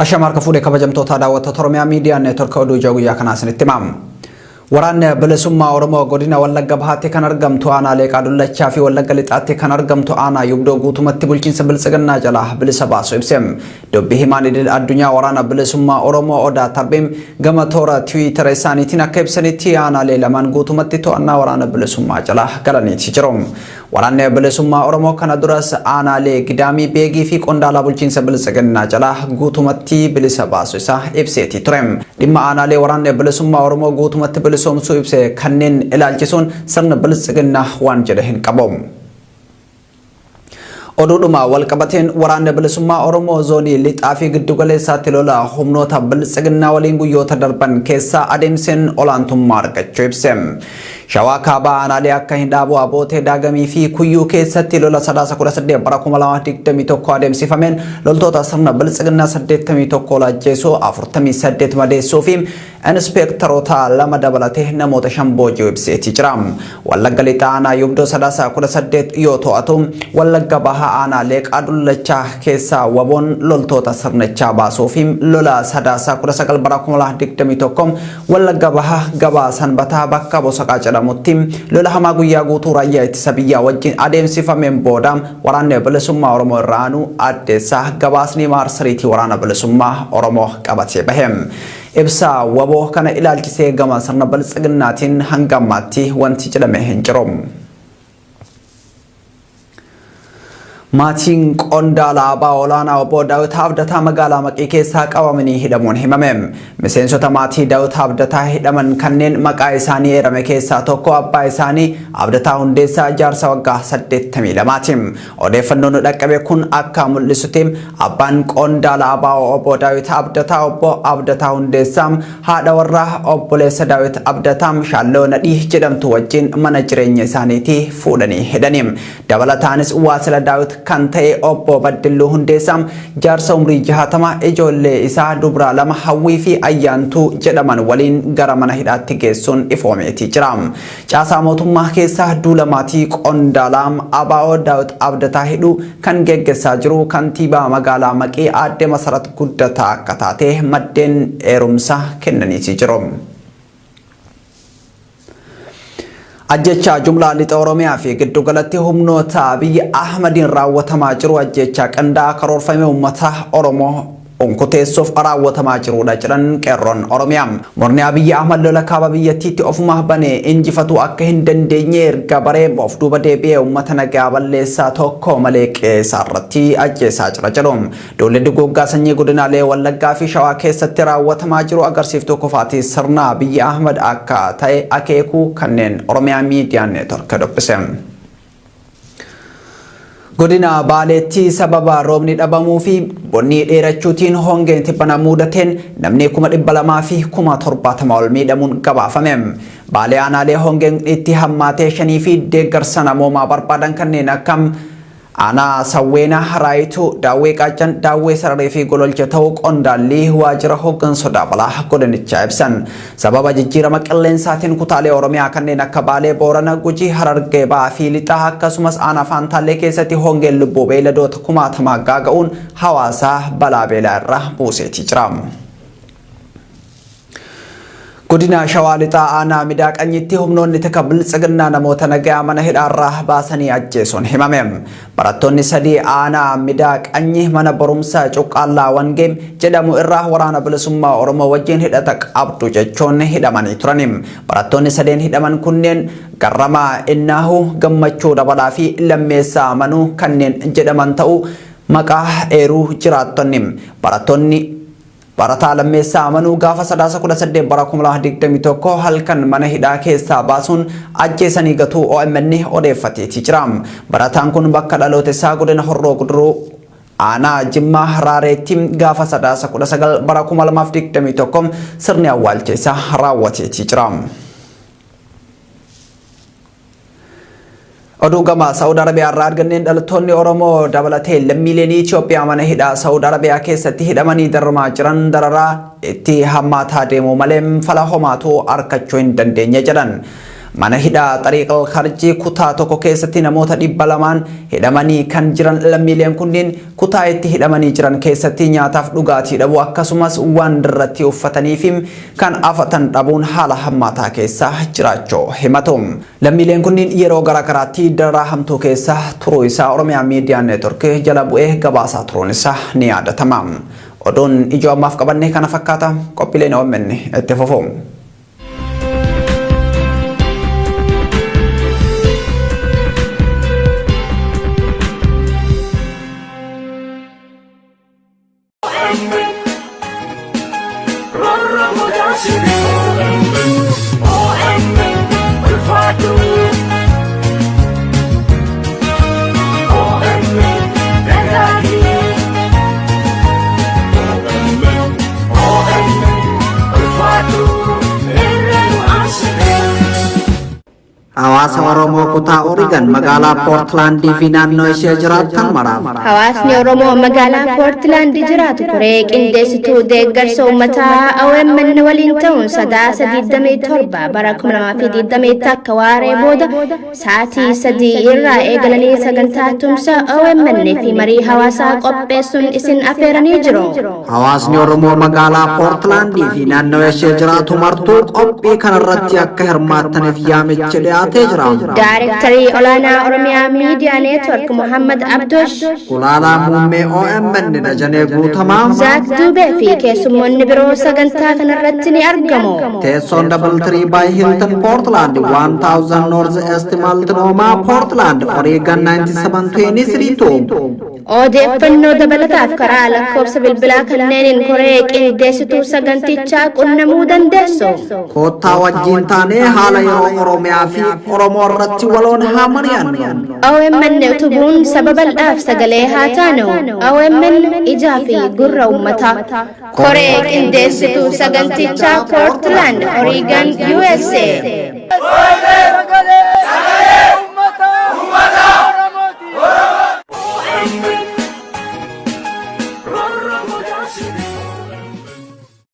Ashamarka fuudhee kabajamtoota daawwattoota Oromiyaa miidiyaa neetwork Oduu Ijoo Guyyaa kanaa isinitti himamu. Waraanni bilisummaa Oromoo godina Wallagga Bahaatti kan argamtu aanaalee Qaadullachaa fi Wallagga Lixaatti kan argamtu aanaa Yubdoo guutumatti bulchiinsa bilisiginnaa jalaa bilisa baasu ibseera. Dubbii himaan idil addunyaa waraana bilisummaa Oromoo Odaa Tarbeem gama toora Tiwiitara isaaniitiin akka ibsanitti aanaalee lamaan guutumatti to'annaa waraana bilisummaa jalaa galaniiti jiru. Waraanni bilisummaa Oromoo kana duras aanaalee Gidaamii Beegii fi Qondaalaa bulchiinsa bilisiginnaa jalaa guutumatti bilisa baasu isaa ibseeti ture. Dhimma aanaalee waraanni bilisummaa Oromoo guutumatti bilisomsuu ibse kanneen ilaalchisuun sirna bilisiginnaa waan jedhe hin qabu. Oduudhuma walqabateen waraanni bilisummaa Oromoo zoonii lixaa fi giddugaleessaatti lola humnoota bilisiginnaa waliin guyyoota darban keessaa adeemseen olaantummaa argachuu ibse. Shawaa kaabaa aanaalee akka Hindhaaboo Abootee Daagamii fi Kuyyuu keessatti lola 3/18/2021 adeemsifameen loltoota sirna bilisiginnaa 81 lajjeessuu 48 madeessuu fi inspektaroota 2 dabalatee namoota 5 boojii ibseeti jira. Wallagga Lixaa aanaa Yubdoo 3/18 yoo to'atu Wallagga Bahaa aanaalee Qaadullachaa keessaa waboon loltoota sirnichaa baasuu fi lola 3/19/2021 Wallagga Bahaa gabaa Sanbataa bakka Bosaqaa jedhamutti lola hamaa guyyaa guutuu raayyaa ittisa biyyaa wajjin adeemsifameen booda waraanni bilisummaa Oromoo irraanuu addeessaa gabaasni maarsariitii waraana bilisummaa Oromoo qabatee bahe. Ibsa waboo kana ilaalchisee gama sirna bilisiginnaatiin hanga ammaatti wanti jedhame hin jiru. Maatiin Qondaalaa Abbaa Olaanaa Obbo Daawit Abdataa magaalaa Maqii keessaa qabamanii hidhamuun himame. Miseensota maatii Daawit Abdataa hidhaman kanneen maqaa isaanii eerame keessaa tokko abbaa isaanii Abdataa Hundeessaa jaarsa waggaa 82ti. Odeeffannoon dhaqqabe kun akka mul'isutti abbaan Qondaalaa Abbaa Obbo Daawit Abdataa Obbo Abdataa Hundeessaa haadha warraa obboleessa Daawit Abdataa Shaalloo Nadhii jedhamtu wajjin mana jireenya isaaniitii fuudhanii hidhani. Dabalataanis waasila Daawit kan ta'e Obbo Baddiluu Hundeessaa jaarsa umrii 60 ijoollee isaa dubra 2 Hawwii fi Ayyaantuu jedhaman waliin gara mana hidhaatti geessuun ifoomeeti jira. Caasaa mootummaa keessaa duula maatii Qondaalaa Abbaa Daawit Abdataa hidhuu kan geggeessaa jiru kantiibaa magaalaa Maqii Aadde Masarat Guddataa akka taate maddeen eerumsa kennaniiti jiru. Ajjecha jumlaa lixa Oromiyaa fi giddugalatti humnoota Abiy Ahmadiin raawwatamaa jiru ajjecha qindaa'aa karoorfame uummata Oromoo onkoteessuuf raawwatamaa jirudha jedhan qeerroon Oromiyaa. Murni Abiy Ahmad lola kaaba biyyattiitti ofuma banee injifatu akka hin dandeenye erga baree of duuba deebi'ee uummata nagaa balleessaa tokko malee qe'eerratti ajjeesaa jira jedhu. Duulli duguuggaa sanyii godinaalee Wallaggaa fi Shawaa keessatti raawwatamaa jiru agarsiiftuu kufaatii sirna Abiy Ahmad akka ta'e akeekuu kanneen Oromiyaa miidiyaa neetwork dubbise. Godina Baaleetti sababa roobni dhabamuu fi bonni dheerachuutiin hongeen tibbana mudateen namni 200,000 fi 70,000 ol miidhamuun gabaafame. Baalee aanaalee hongeen itti hammaatee 5 fi deeggarsa namoomaa barbaadan kanneen akka Ana Sawweena Raayituu Daawwee Qaachan Daawwee Sararee fi Gololcha ta'uu qondaalli waajjira hooggansa balaa godinichaa ibsan. Sababa jijjiirama qilleensaatiin kutaalee Oromiyaa kanneen akka Baalee, Boorana, Gujii, Harargee Bahaa fi Lixaa akkasumas aanaa Faantaallee keessatti hongeen lubbuu beeyladoota 60,000 gaaga'uun hawaasa balaa beelaa irra buuseeti jira. Godina Shawaa Lixaa aanaa Midaaqanyitti humnoonni tika bilisiginnaa namoota nagaa mana hidhaarraa baasanii ajjeesuun himame. Barattoonni 3 aanaa Midaaqanyi mana barumsaa Cuqqaallaa Wangeem jedhamu irraa waraana bilisummaa Oromoo wajjin hidhata qabdu jechuun hidhamanii turani. Barattoonni 3 hidhaman kunneen Garramaa Innaahu, Gammachuu Dabalaa fi Lammeessaa Manuu kanneen jedhaman ta'uu maqaa eeruu jiraattonni. Barataa Lammeessaa Manuu gaafa 3/18/2021 halkan mana hidhaa keessaa baasuun ajjeesanii gatuu OMN odeeffateeti jira. Barataan kun bakka dhaloota isaa godina Horroo Guduruu aanaa Jimmaa Haraareetti gaafa 3/19/2021 sirni awwaalcha isaa raawwateeti jira. Oduu gama Saudi Arabiyaa irraa arganneen dhalattoonni Oromoo dabalatee lammiileen Itoophiyaa mana hidhaa Saudi Arabiyaa keessatti hidhamanii dararamaa jiran dararaa itti hammaataa deemuu malee fala homaatu argachuu hin dandeenye jedhan. mana hidhaa xariiqa Karjii kutaa tokko keessatti namoota 200 hidhamanii kan jiran lammiileen kunneen kutaa itti hidhamanii jiran keessatti nyaataaf dhugaatii dhabuu akkasumas waan dirratti uffataniif kan afatan dhabuun haala hammaataa keessa jiraachuu himatu. Lammiileen kunneen yeroo garaagaraatti dararaa hamtuu keessa turuu isaa Oromiyaa Miidiyaa Neetwork jala bu'ee gabaasaa turuun isaa ni yaadatama. Oduun ijoo ammaaf qabanne kana fakkaata. Qophiileen OMN itti fufu. Hawaasa Oromoo kutaa Oregon magaalaa Portland fi naannoo ishee jiraatan maraaf. Hawaasni Oromoo magaalaa Portland jiraatu koree qindeessituu deeggarsa uummataa OMN waliin ta'uun sadaasa 27 bara 2020 akka waaree booda sa'aatii 3 irraa eegalanii sagantaa tumsa OMN fi marii hawaasaa qopheessuun isin affeeranii jiru. Hawaasni Oromoo magaalaa Portland fi naannoo ishee jiraatu martuu qophii kanarratti akka hirmaattaniif yaamicha dhiyaate. Directory Olana Oromia Media Network Muhammad Abdosh Kulala Mumme OMN Dajane Gutama Zak Dube fi keessummoonni biroo sagantaa kanarratti ni argamu. Teessoon 33 by Hilton Portland 1000 North East Multnomah Portland Oregon 9723 Odeeffannoo dabalataaf karaa lakkoofsa bilbilaa kanneeniin koree qindeessituu sagantichaa qunnamuu dandeessu. Koottaa wajjin taanee haala yeroo Oromiyaa fi Oromoo irratti waloon haa mari'annu. OMN utubuun sababal'aaf sagalee haa taanu. OMN ijaa fi gurra uummataa. Koree qindeessituu sagantichaa Portland, Oregon, USA.